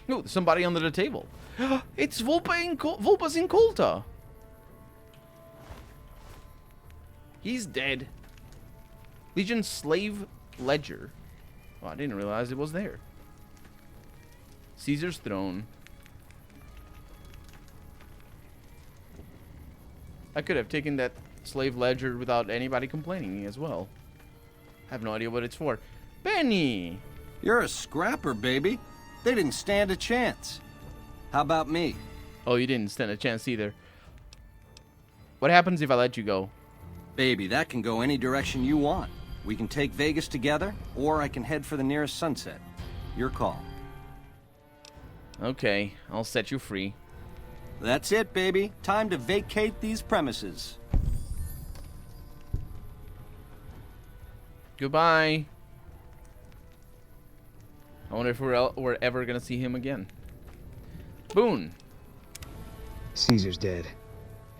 Oh, somebody under the table. It's Vulpa's in Colta. He's dead. Legion Slave Ledger. Oh, I didn't realize it was there. Caesar's Throne. I could have taken that slave ledger without anybody complaining as well. I have no idea what it's for. Benny! You're a scrapper, baby. They didn't stand a chance. How about me? Oh, you didn't stand a chance either. What happens if I let you go? Baby, that can go any direction you want. We can take Vegas together, or I can head for the nearest sunset. Your call. Okay, I'll set you free. That's it, baby. Time to vacate these premises. Goodbye. I wonder if we're ever gonna see him again. Boone. Caesar's dead.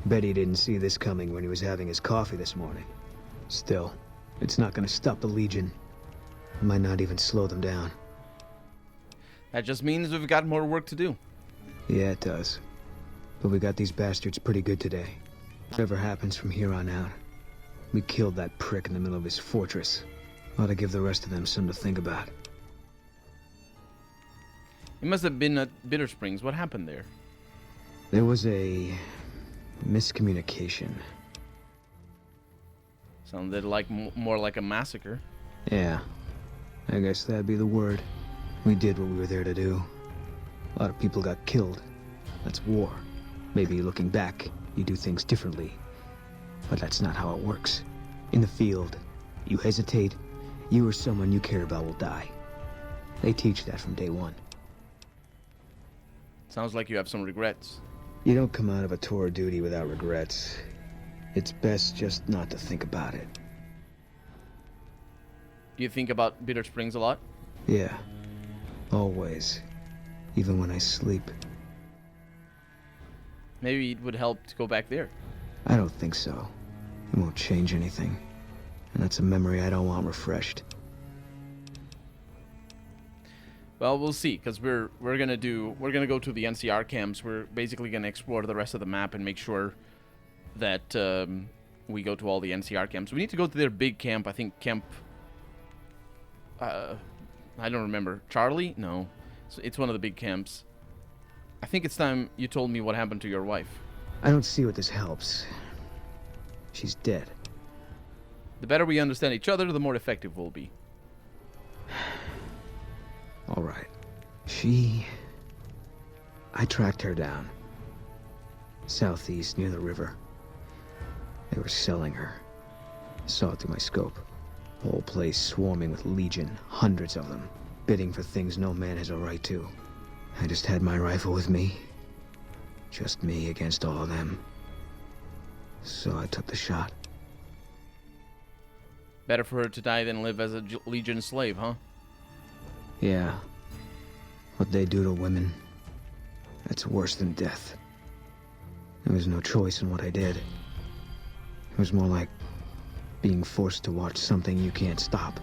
Bet he didn't see this coming when he was having his coffee this morning. Still, it's not gonna stop the Legion. It might not even slow them down. That just means we've got more work to do. Yeah, it does. But we got these bastards pretty good today. Whatever happens from here on out, we killed that prick in the middle of his fortress. Ought to give the rest of them something to think about. It must have been at Bitter Springs. What happened there? There was a miscommunication. Sounded like more like a massacre. Yeah, I guess that'd be the word. We did what we were there to do. A lot of people got killed. That's war. Maybe looking back, you do things differently. But that's not how it works. In the field, you hesitate, you or someone you care about will die. They teach that from day one. Sounds like you have some regrets. You don't come out of a tour of duty without regrets. It's best just not to think about it. Do you think about Bitter Springs a lot? Yeah. Always. Even when I sleep. Maybe it would help to go back there. I don't think so. It won't change anything. And that's a memory I don't want refreshed. Well, we'll see, because we're gonna go to the NCR camps. We're basically gonna explore the rest of the map and make sure that we go to all the NCR camps. We need to go to their big camp. I think camp. I don't remember. Charlie? No, it's one of the big camps. I think it's time you told me what happened to your wife. I don't see what this helps. She's dead. The better we understand each other, the more effective we'll be. All right. I tracked her down. Southeast, near the river. They were selling her. Saw it through my scope. Whole place swarming with Legion, hundreds of them, bidding for things no man has a right to. I just had my rifle with me. Just me against all of them. So I took the shot. Better for her to die than live as a Legion slave, huh? Yeah. What they do to women, that's worse than death. There was no choice in what I did. It was more like being forced to watch something you can't stop.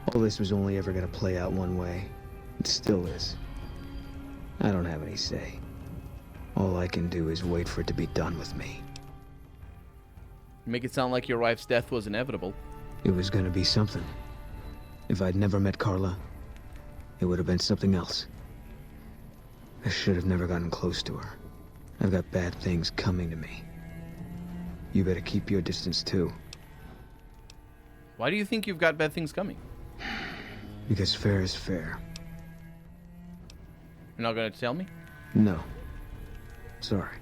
All this was only ever gonna play out one way. It still is. I don't have any say. All I can do is wait for it to be done with me. Make it sound like your wife's death was inevitable. It was gonna be something. If I'd never met Carla, it would have been something else. I should have never gotten close to her. I've got bad things coming to me. You better keep your distance too. Why do you think you've got bad things coming? Because fair is fair. You're not going to tell me? No. Sorry.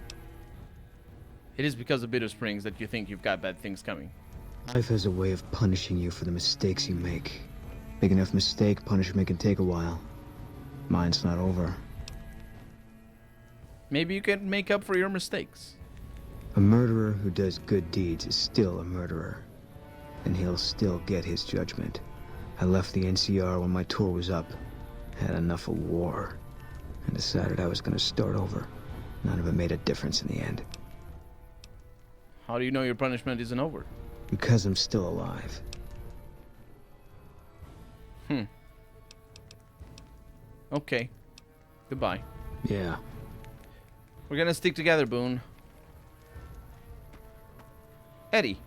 It is because of Bitter Springs that you think you've got bad things coming. Life has a way of punishing you for the mistakes you make. Big enough mistake, punishment can take a while. Mine's not over. Maybe you can make up for your mistakes. A murderer who does good deeds is still a murderer. And he'll still get his judgment. I left the NCR when my tour was up. Had enough of war. And decided I was going to start over. None of it made a difference in the end. How do you know your punishment isn't over? Because I'm still alive. Okay. Goodbye. Yeah. We're gonna stick together, Boone. Eddie,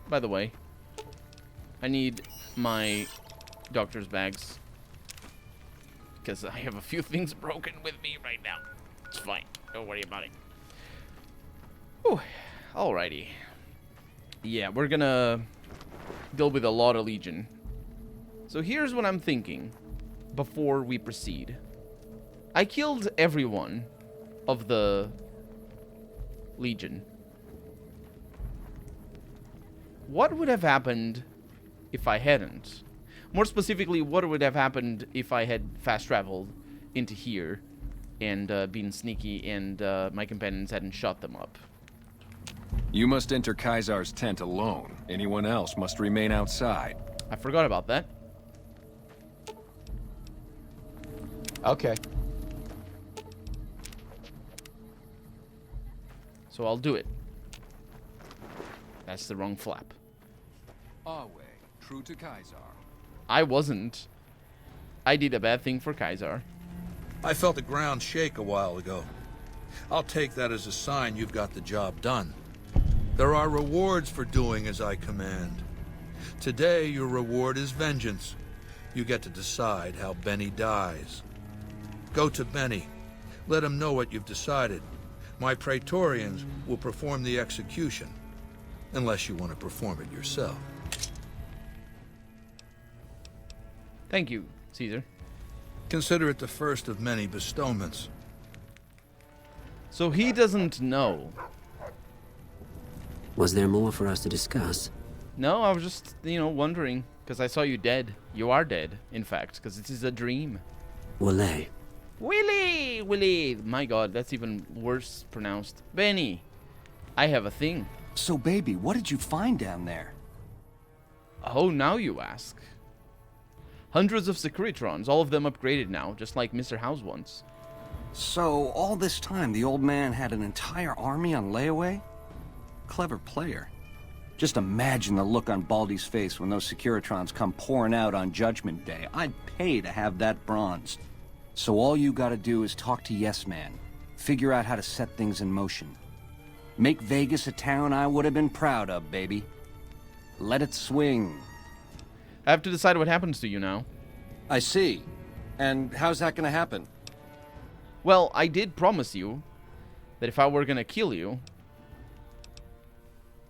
by the way, I need my doctor's bags. Because I have a few things broken with me right now. It's fine. Don't worry about it. Whew. Alrighty. Yeah, we're gonna deal with a lot of Legion. So here's what I'm thinking before we proceed. I killed everyone of the Legion. What would have happened if I hadn't? More specifically, what would have happened if I had fast traveled into here and been sneaky and my companions hadn't shot them up? You must enter Kaisar's tent alone. Anyone else must remain outside. I forgot about that. Okay. So I'll do it. That's the wrong flap. Always true to Kaisar. I wasn't. I did a bad thing for Kaisar. I felt the ground shake a while ago. I'll take that as a sign you've got the job done. There are rewards for doing as I command. Today, your reward is vengeance. You get to decide how Benny dies. Go to Benny. Let him know what you've decided. My Praetorians will perform the execution, unless you want to perform it yourself. Thank you, Caesar. Consider it the first of many bestowments. So he doesn't know. Was there more for us to discuss? No, I was just, wondering. Because I saw you dead. You are dead, in fact, because this is a dream. Willie. Willie! My god, that's even worse pronounced. Benny, I have a thing. So, baby, what did you find down there? Oh, now you ask. Hundreds of Securitrons, all of them upgraded now, just like Mr. House once. So, all this time, the old man had an entire army on layaway? Clever player. Just imagine the look on Baldy's face when those Securitrons come pouring out on Judgment Day. I'd pay to have that bronzed. So all you gotta do is talk to Yes Man. Figure out how to set things in motion. Make Vegas a town I would have been proud of, baby. Let it swing. I have to decide what happens to you now. I see. And how's that gonna happen? Well, I did promise you that if I were gonna kill you,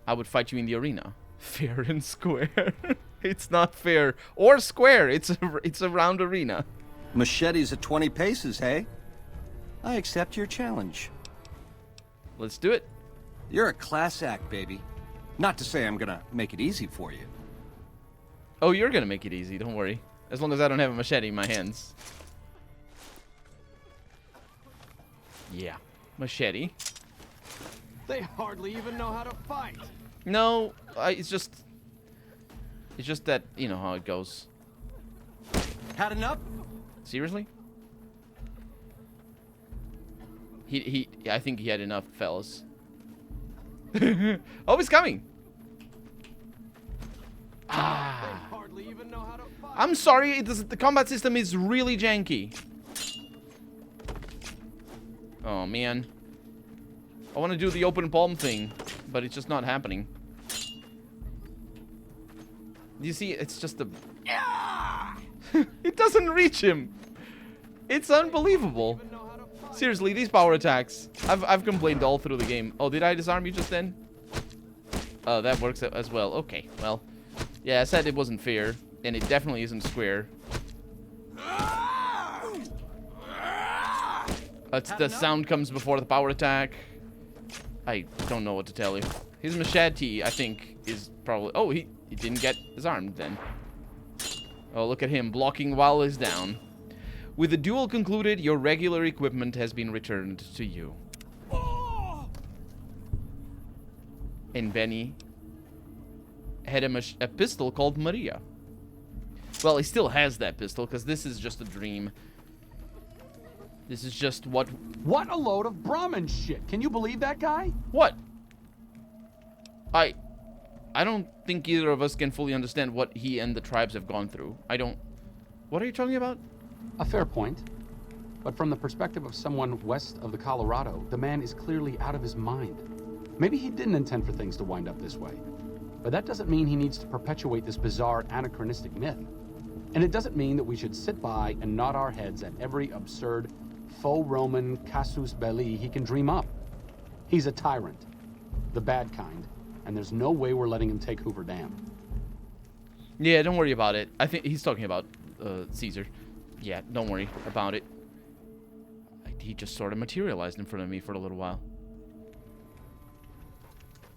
I would fight you in the arena. Fair and square. It's not fair or square. It's a round arena. Machetes at 20 paces, hey? I accept your challenge. Let's do it. You're a class act, baby. Not to say I'm gonna make it easy for you. Oh, you're gonna make it easy, don't worry. As long as I don't have a machete in my hands. Yeah, machete. They hardly even know how to fight. No, it's just that, you know how it goes. Had enough? Seriously? I think he had enough, fellas. Oh, he's coming. Ah. They hardly even know how to fight. I'm sorry, the combat system is really janky. Oh, man. I want to do the open palm thing, but it's just not happening. You see, it's just a... It doesn't reach him. It's unbelievable. Seriously, these power attacks. I've complained all through the game. Oh, did I disarm you just then? Oh, that works as well. Okay, well. Yeah, I said it wasn't fair, and it definitely isn't square. The sound comes before the power attack. I don't know what to tell you. His machete, I think, is probably... Oh, he didn't get disarmed then. Oh, look at him, blocking while he's down. With the duel concluded, your regular equipment has been returned to you. And Benny had a pistol called Maria. Well, he still has that pistol, because this is just a dream. This is just what... What a load of Brahmin shit. Can you believe that guy? What? I don't think either of us can fully understand what he and the tribes have gone through. I don't... What are you talking about? A fair point. But from the perspective of someone west of the Colorado, the man is clearly out of his mind. Maybe he didn't intend for things to wind up this way. But that doesn't mean he needs to perpetuate this bizarre anachronistic myth. And it doesn't mean that we should sit by and nod our heads at every absurd faux Roman casus belli he can dream up. He's a tyrant, the bad kind, and there's no way we're letting him take Hoover Dam. Yeah, don't worry about it. I think he's talking about Caesar. Yeah, don't worry about it. He just sort of materialized in front of me for a little while.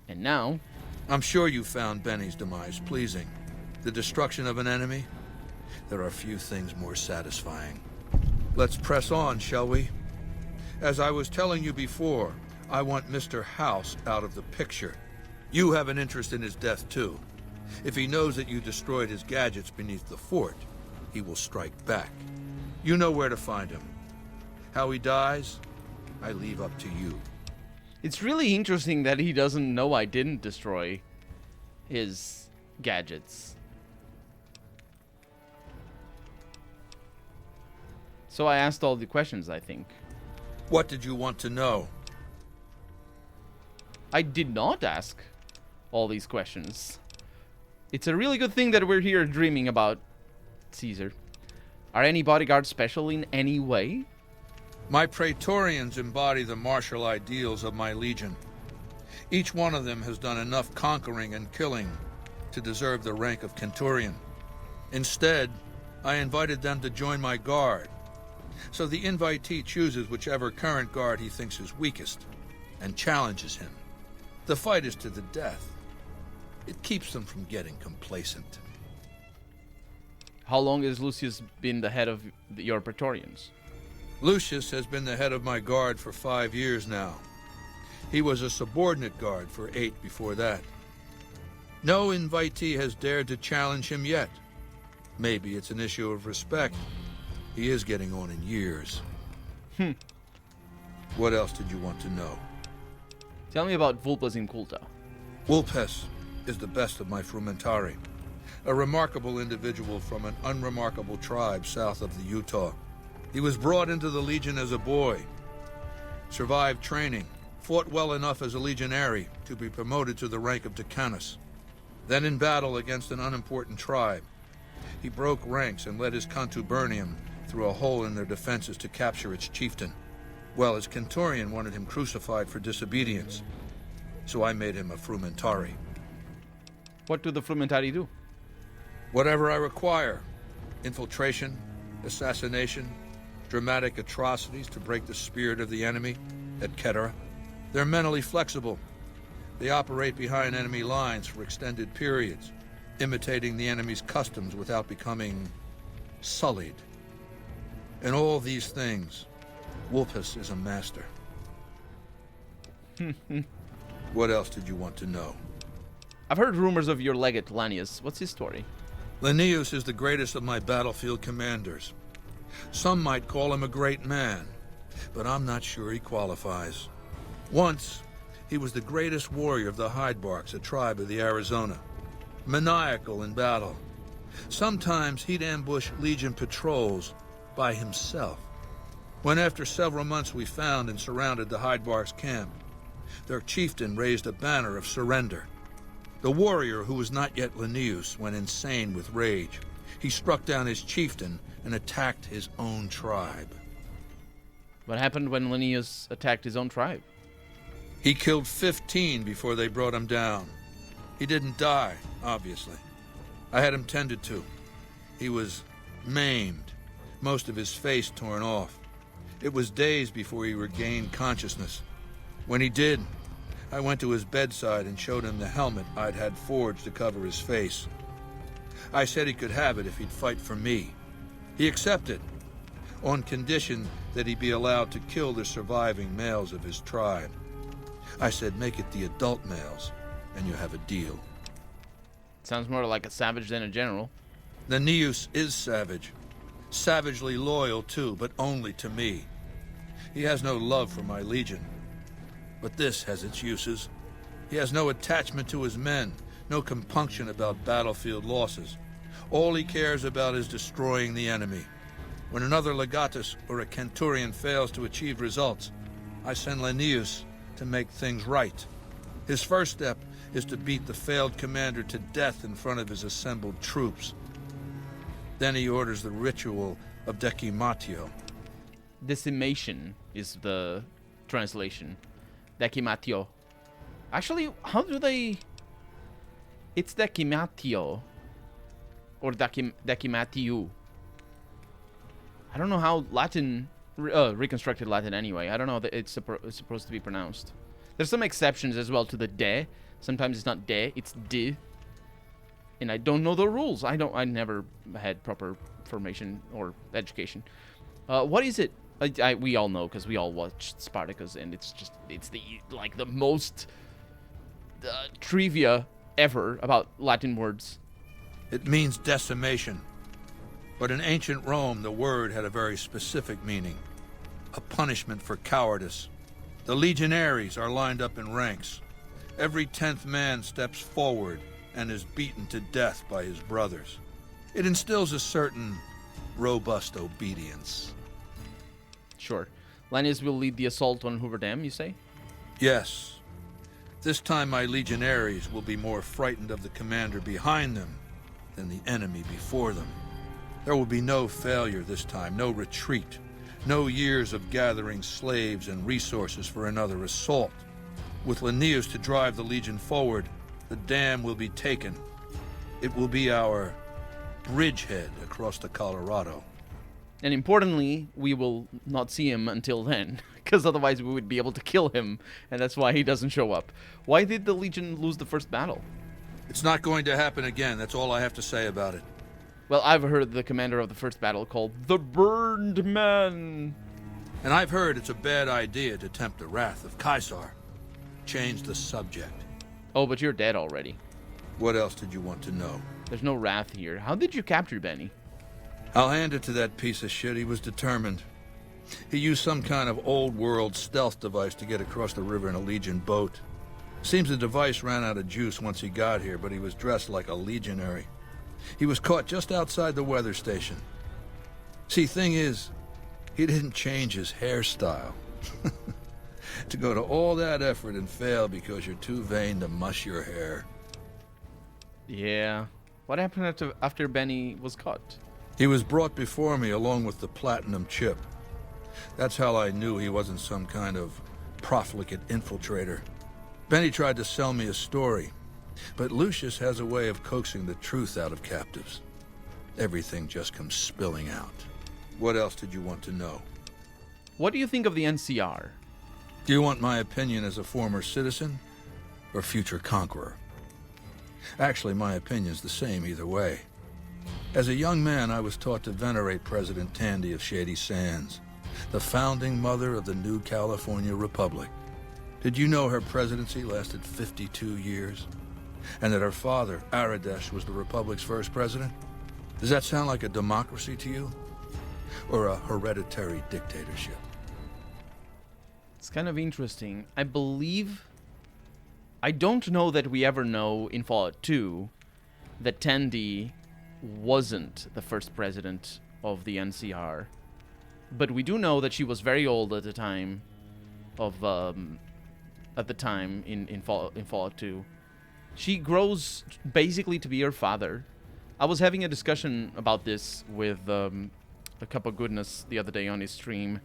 And now... I'm sure you found Benny's demise pleasing. The destruction of an enemy? There are few things more satisfying. Let's press on, shall we? As I was telling you before, I want Mr. House out of the picture. You have an interest in his death, too. If he knows that you destroyed his gadgets beneath the fort, he will strike back. You know where to find him. How he dies, I leave up to you. It's really interesting that he doesn't know I didn't destroy his gadgets. So I asked all the questions, I think. What did you want to know? I did not ask all these questions. It's a really good thing that we're here dreaming about Caesar. Are any bodyguards special in any way? My Praetorians embody the martial ideals of my legion. Each one of them has done enough conquering and killing to deserve the rank of Centurion. Instead, I invited them to join my guard. So the invitee chooses whichever current guard he thinks is weakest and challenges him. The fight is to the death. It keeps them from getting complacent. How long has Lucius been the head of your Praetorians? Lucius has been the head of my guard for 5 years now. He was a subordinate guard for 8 before that. No invitee has dared to challenge him yet. Maybe it's an issue of respect. He is getting on in years. What else did you want to know? Tell me about Vulpes Inculta. Vulpes is the best of my frumentari. A remarkable individual from an unremarkable tribe south of the Utah. He was brought into the Legion as a boy, survived training, fought well enough as a legionary to be promoted to the rank of decanus. Then in battle against an unimportant tribe, he broke ranks and led his contubernium through a hole in their defenses to capture its chieftain. Well, his Centurion wanted him crucified for disobedience, so I made him a frumentari. What do the Frumentari do? Whatever I require. Infiltration, assassination, dramatic atrocities to break the spirit of the enemy, etc. They're mentally flexible. They operate behind enemy lines for extended periods, imitating the enemy's customs without becoming sullied. In all these things, Vulpes is a master. What else did you want to know? I've heard rumors of your legate, Lanius. What's his story? Linnaeus is the greatest of my battlefield commanders. Some might call him a great man, but I'm not sure he qualifies. Once, he was the greatest warrior of the Hydebarks, a tribe of the Arizona. Maniacal in battle. Sometimes he'd ambush Legion patrols by himself. When after several months we found and surrounded the Hydebarks camp, their chieftain raised a banner of surrender. The warrior, who was not yet Linnaeus, went insane with rage. He struck down his chieftain and attacked his own tribe. What happened when Linnaeus attacked his own tribe? He killed 15 before they brought him down. He didn't die, obviously. I had him tended to. He was maimed, most of his face torn off. It was days before he regained consciousness. When he did, I went to his bedside and showed him the helmet I'd had forged to cover his face. I said he could have it if he'd fight for me. He accepted, on condition that he be allowed to kill the surviving males of his tribe. I said, make it the adult males, and you have a deal. Sounds more like a savage than a general. Linnaeus is savage. Savagely loyal, too, but only to me. He has no love for my legion. But this has its uses. He has no attachment to his men, no compunction about battlefield losses. All he cares about is destroying the enemy. When another legatus or a Centurion fails to achieve results, I send Linnaeus to make things right. His first step is to beat the failed commander to death in front of his assembled troops. Then he orders the ritual of decimatio. Decimation is the translation. Decimatio. Actually, how do they... It's decimatio. Or decimatio. I don't know how Latin... reconstructed Latin anyway. I don't know that it's supposed to be pronounced. There's some exceptions as well to the de. Sometimes it's not de, it's di. And I don't know the rules. I never had proper formation or education. What is it? We all know because we all watched Spartacus, and it's the most trivia ever about Latin words. It means decimation. But in ancient Rome, the word had a very specific meaning. A punishment for cowardice. The legionaries are lined up in ranks. Every 10th man steps forward and is beaten to death by his brothers. It instills a certain robust obedience. Sure. Linnaeus will lead the assault on Hoover Dam, you say? Yes. This time my legionaries will be more frightened of the commander behind them than the enemy before them. There will be no failure this time, no retreat, no years of gathering slaves and resources for another assault. With Linnaeus to drive the legion forward, the dam will be taken. It will be our bridgehead across the Colorado. And importantly, we will not see him until then, because otherwise we would be able to kill him, and that's why he doesn't show up. Why did the Legion lose the first battle? It's not going to happen again, that's all I have to say about it. Well, I've heard the commander of the first battle called the Burned Man. And I've heard it's a bad idea to tempt the wrath of Caesar. Change the subject. Oh, but you're dead already. What else did you want to know? There's no wrath here. How did you capture Benny? I'll hand it to that piece of shit. He was determined. He used some kind of old-world stealth device to get across the river in a Legion boat. Seems the device ran out of juice once he got here, but he was dressed like a legionary. He was caught just outside the weather station. See, thing is, he didn't change his hairstyle. To go to all that effort and fail because you're too vain to mush your hair. Yeah. What happened after Benny was caught? He was brought before me along with the platinum chip. That's how I knew he wasn't some kind of profligate infiltrator. Benny tried to sell me a story, but Lucius has a way of coaxing the truth out of captives. Everything just comes spilling out. What else did you want to know? What do you think of the NCR? Do you want my opinion as a former citizen or future conqueror? Actually, my opinion's the same either way. As a young man, I was taught to venerate President Tandy of Shady Sands, the founding mother of the new California Republic. Did you know her presidency lasted 52 years? And that her father, Aradesh, was the Republic's first president? Does that sound like a democracy to you? Or a hereditary dictatorship? It's kind of interesting. I don't know that we ever know in Fallout 2 that Tandy wasn't the first president of the NCR. But we do know that she was very old at the time of in Fallout 2. She grows basically to be her father. I was having a discussion about this with a cup of goodness the other day on his stream,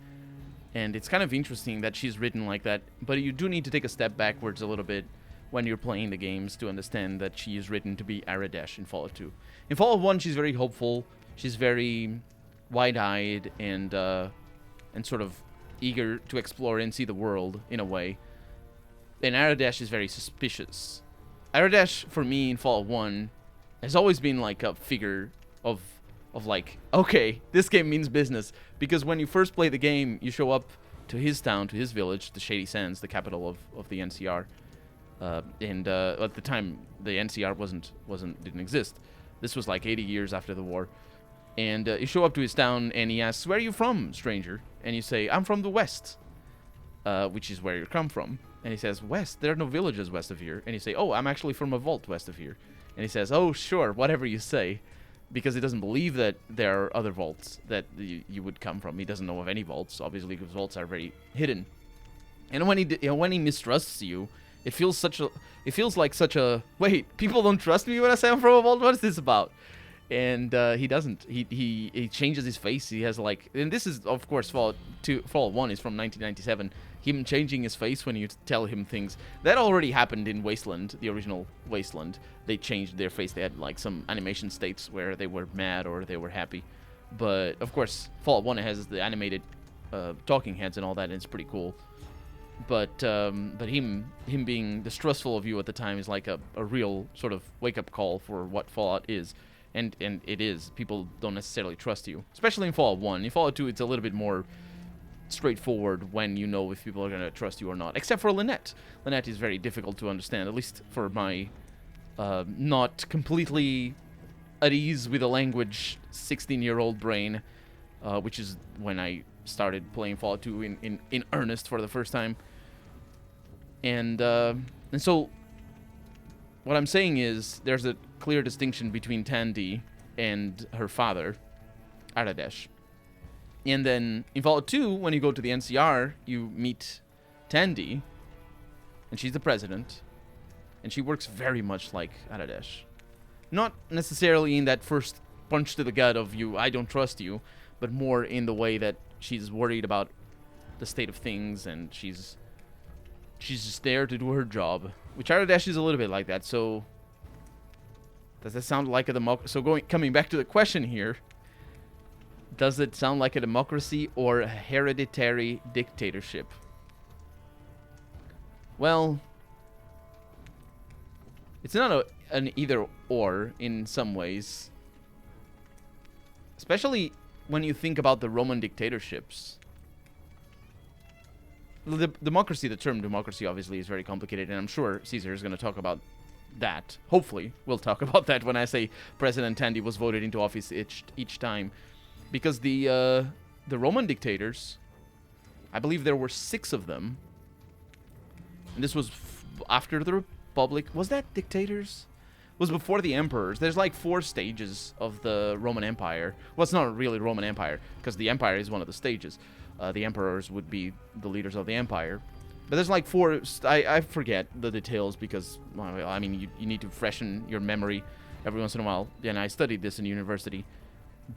and it's kind of interesting that she's written like that, but you do need to take a step backwards a little bit when you're playing the games to understand that she is written to be Aradesh in Fallout 2. In Fallout 1, she's very hopeful, she's very wide-eyed and sort of eager to explore and see the world in a way. And Aradesh is very suspicious. Aradesh, for me, in Fallout 1, has always been like a figure of like, okay, this game means business. Because when you first play the game, you show up to his town, to his village, the Shady Sands, the capital of the NCR. And at the time, the NCR didn't exist. This was like 80 years after the war. And you show up to his town, and he asks, "Where are you from, stranger?" And you say, "I'm from the west," which is where you come from. And he says, "West? There are no villages west of here." And you say, "Oh, I'm actually from a vault west of here." And he says, "Oh, sure, whatever you say." because he doesn't believe that there are other vaults that you would come from. He doesn't know of any vaults, obviously, because vaults are very hidden. And when he mistrusts you, it feels like such a wait. People don't trust me when I say I'm from a vault. What is this about? And he doesn't. He changes his face. He has like, and this is of course Fallout 1 is from 1997. Him changing his face when you tell him things that already happened in Wasteland, the original Wasteland. They changed their face. They had like some animation states where they were mad or they were happy. But of course, Fallout 1 has the animated talking heads and all that, and it's pretty cool. But him being distrustful of you at the time is like a real sort of wake up call for what Fallout is. And it is. People don't necessarily trust you, especially in Fallout 1. In Fallout 2, it's a little bit more straightforward when you know if people are going to trust you or not, except for Lynette. Lynette is very difficult to understand, at least for my not completely at ease with the language 16-year-old brain, which is when I started playing Fallout 2 in earnest for the first time. And so what I'm saying is there's a clear distinction between Tandy and her father, Aradesh. And then in Fallout 2, when you go to the NCR, you meet Tandy, and she's the president, and she works very much like Aradesh. Not necessarily in that first punch to the gut of you, I don't trust you, but more in the way that she's worried about the state of things, and she's just there to do her job, which Aradesh is a little bit like that. So does that sound like a democracy? So coming back to the question here, does it sound like a democracy or a hereditary dictatorship? Well, it's not an either or in some ways, especially when you think about the Roman dictatorships. The term democracy obviously is very complicated, and I'm sure Caesar is going to talk about that. Hopefully, we'll talk about that when I say President Tandy was voted into office each time. Because the Roman dictators, I believe there were 6 of them, and this was after the Republic. Was that dictators? It was before the emperors. There's like 4 stages of the Roman Empire. Well, it's not really Roman Empire, because the empire is one of the stages. The emperors would be the leaders of the empire. But there's like 4, I forget the details because, well, I mean, you need to freshen your memory every once in a while. And I studied this in university.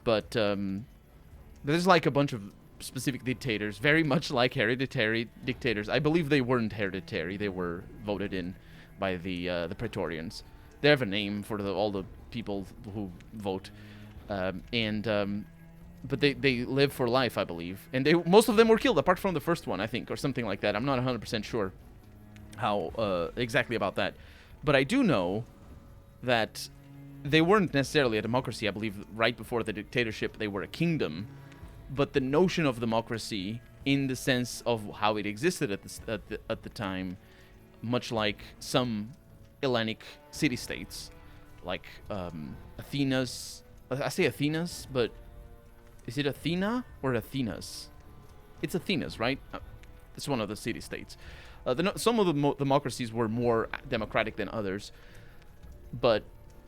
But there's like a bunch of specific dictators, very much like hereditary dictators. I believe they weren't hereditary. They were voted in by the Praetorians. They have a name for all the people who vote. But they live for life, I believe. And most of them were killed, apart from the first one, I think, or something like that. I'm not 100% sure how exactly about that. But I do know that they weren't necessarily a democracy. I believe right before the dictatorship, they were a kingdom. But the notion of democracy, in the sense of how it existed at the time, much like some Hellenic city-states, like Athena's. I say Athena's, but is it Athena or Athena's? It's Athena's, right? It's one of the city-states. Some of the democracies were more democratic than others, but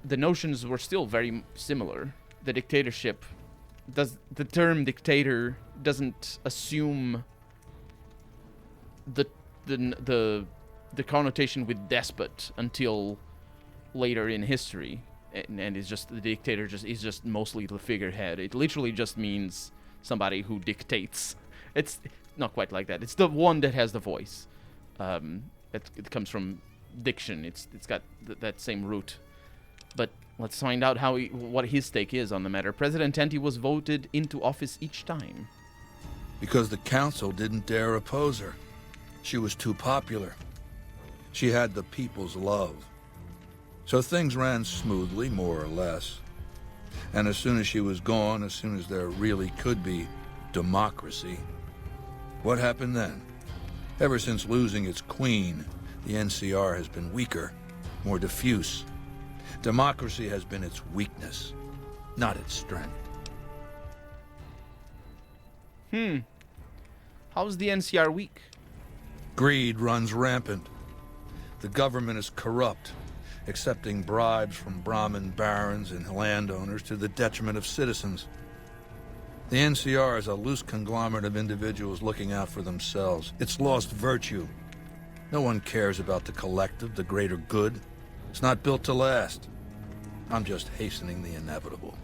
the notions were still very similar. The dictatorship, the term dictator doesn't assume the connotation with despot until later in history, and it's just the dictator is just mostly the figurehead. It literally just means somebody who dictates. It's not quite like that. It's the one that has the voice. It comes from diction. It's got that same root. But let's find out what his take is on the matter. President Tandy was voted into office each time. Because the council didn't dare oppose her. She was too popular. She had the people's love. So things ran smoothly, more or less. And as soon as she was gone, as soon as there really could be democracy, what happened then? Ever since losing its queen, the NCR has been weaker, more diffuse. Democracy has been its weakness, not its strength. How's the NCR weak? Greed runs rampant. The government is corrupt, accepting bribes from Brahmin barons and landowners to the detriment of citizens. The NCR is a loose conglomerate of individuals looking out for themselves. It's lost virtue. No one cares about the collective, the greater good. It's not built to last. I'm just hastening the inevitable.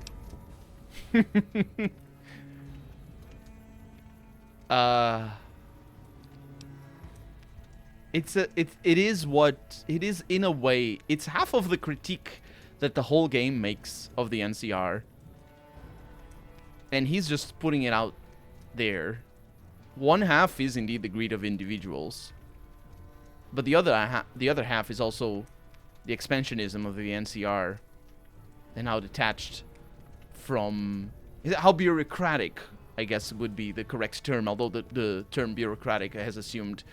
It is in a way. It's half of the critique that the whole game makes of the NCR, and he's just putting it out there. One half is indeed the greed of individuals, but the other half is also the expansionism of the NCR, and how detached from, how bureaucratic, I guess would be the correct term, although the term bureaucratic has assumed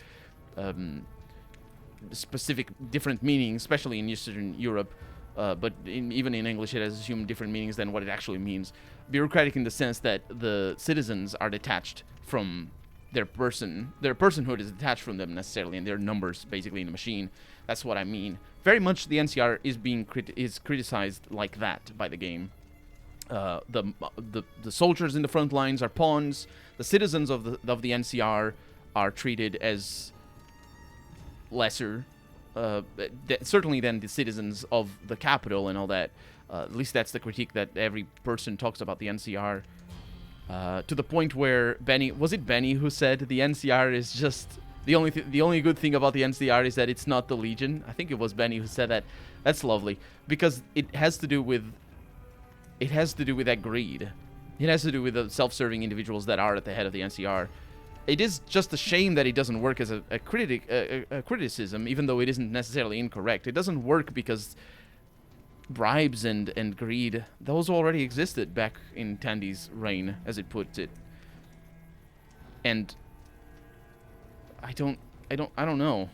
specific different meanings, especially in Eastern Europe, but even in English it has assumed different meanings than what it actually means. Bureaucratic in the sense that the citizens are detached from their personhood is detached from them necessarily, and their numbers basically in the machine. That's what I mean. Very much the NCR is being criticized like that by the game. The soldiers in the front lines are pawns. The citizens of the NCR are treated as lesser, certainly than the citizens of the capital and all that. At least that's the critique that every person talks about the NCR. To the point where Benny who said the NCR is just the only good thing about the NCR is that it's not the Legion? I think it was Benny who said that. That's lovely, because it has to do with that greed. It has to do with the self-serving individuals that are at the head of the NCR. It is just a shame that it doesn't work as a criticism, even though it isn't necessarily incorrect. It doesn't work because bribes and greed, those already existed back in Tandy's reign, as it puts it. And I don't know.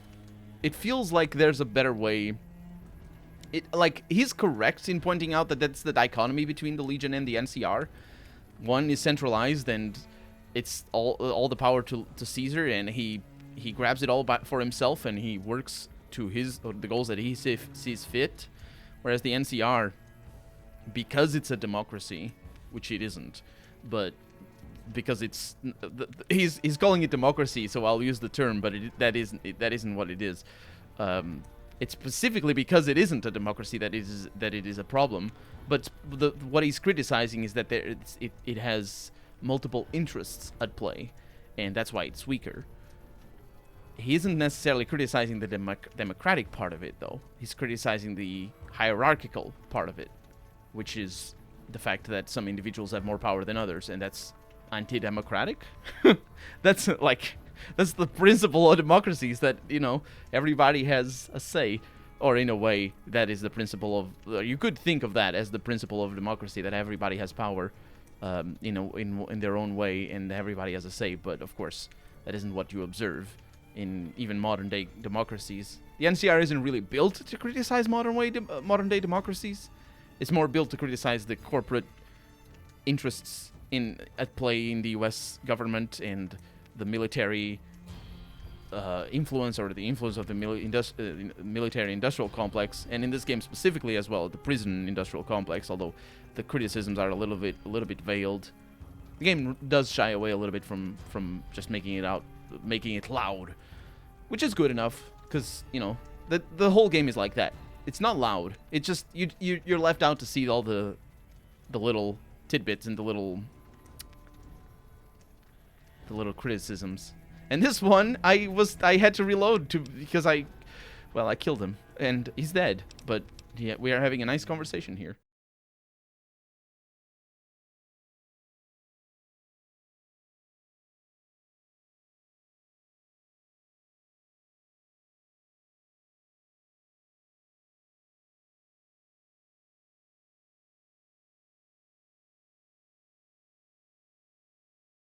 It feels like there's a better way. He's correct in pointing out that that's the dichotomy between the Legion and the NCR. One is centralized and it's all the power to Caesar, and he grabs it all for himself, and he works to the goals that he sees fit. Whereas the NCR, because it's a democracy, which it isn't, but because it's he's calling it democracy, so I'll use the term, but that isn't what it is. It's specifically because it isn't a democracy that it is a problem. But what he's criticizing is that it has multiple interests at play, and that's why it's weaker. He isn't necessarily criticizing the democratic part of it, though. He's criticizing the hierarchical part of it, which is the fact that some individuals have more power than others, and that's anti-democratic. That's the principle of democracies, that, everybody has a say, or in a way, that is the principle of, you could think of that as the principle of democracy, that everybody has power, in their own way, and everybody has a say. But of course, that isn't what you observe in even modern-day democracies. The NCR isn't really built to criticize modern-day democracies. It's more built to criticize the corporate interests at play in the U.S. government and the military influence, or the influence of the military-industrial complex, and in this game specifically as well, the prison-industrial complex. Although the criticisms are a little bit veiled, the game does shy away a little bit from just making it loud, which is good enough, because the whole game is like that. It's not loud. It's just you're left out to see all the little tidbits and the little criticisms. And this one, I had to reload because I killed him and he's dead. But yeah, we are having a nice conversation here.